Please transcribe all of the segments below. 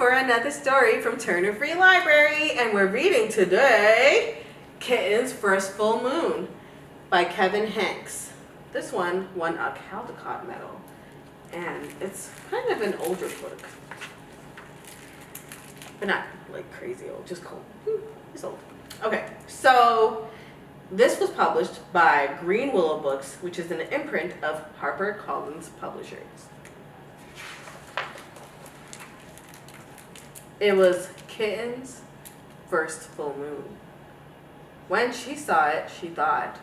for another story from Turner Free Library, and we're reading today Kitten's First Full Moon by Henkes. This one won a Caldecott medal, and it's kind of an older book, but not like crazy old, just cool. It's old. Okay, so this was published by Green Willow Books, which is an imprint of HarperCollins Publishers. It was Kitten's first full moon. When she saw it, she thought,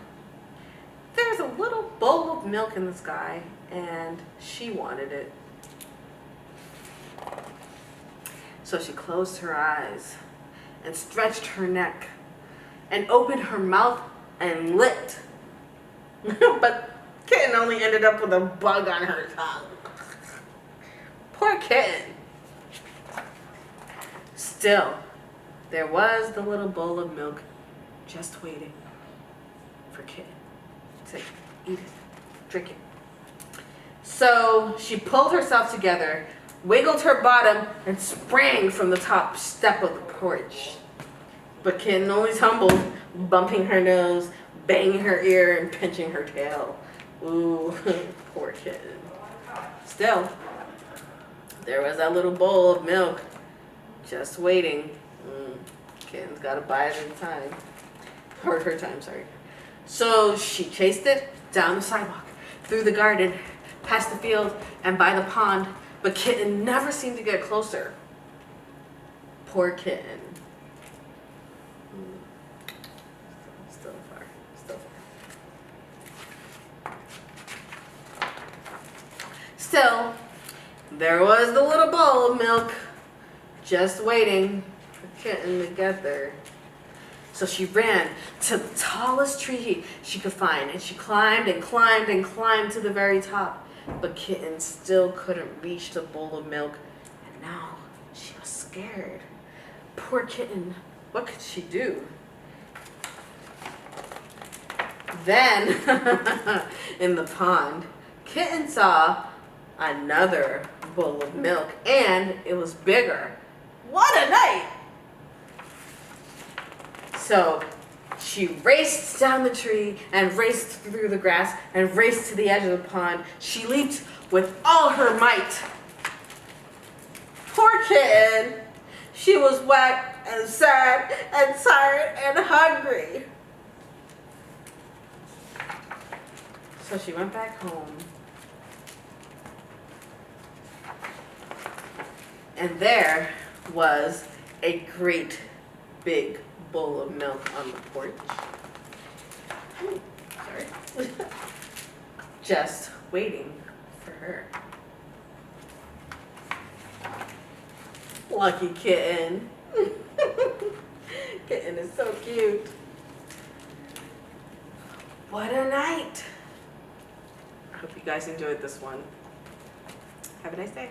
there's a little bowl of milk in the sky, and she wanted it. So she closed her eyes and stretched her neck and opened her mouth and licked. But Kitten only ended up with a bug on her tongue. Poor Kitten. Still, there was the little bowl of milk just waiting for Kitten to eat it, drink it. So she pulled herself together, wiggled her bottom, and sprang from the top step of the porch. But Kitten only tumbled, bumping her nose, banging her ear, and pinching her tail. Ooh, poor Kitten. Still, there was that little bowl of milk just waiting. Kitten's got to buy it in time. Or her time, sorry. So she chased it down the sidewalk, through the garden, past the field, and by the pond. But Kitten never seemed to get closer. Poor Kitten. Still far. Still far. Still, there was the little bowl of milk just waiting for Kitten to get there. So she ran to the tallest tree she could find, and she climbed and climbed and climbed to the very top. But Kitten still couldn't reach the bowl of milk, and now she was scared. Poor Kitten, what could she do? Then, in the pond, Kitten saw another bowl of milk, and it was bigger. What a night! So she raced down the tree and raced through the grass and raced to the edge of the pond. She leaped with all her might. Poor Kitten. She was wet and sad and tired and hungry. So she went back home. And there was a great big bowl of milk on the porch. Sorry. Just waiting for her. Lucky Kitten. Kitten is so cute. What a night. I hope you guys enjoyed this one. Have a nice day.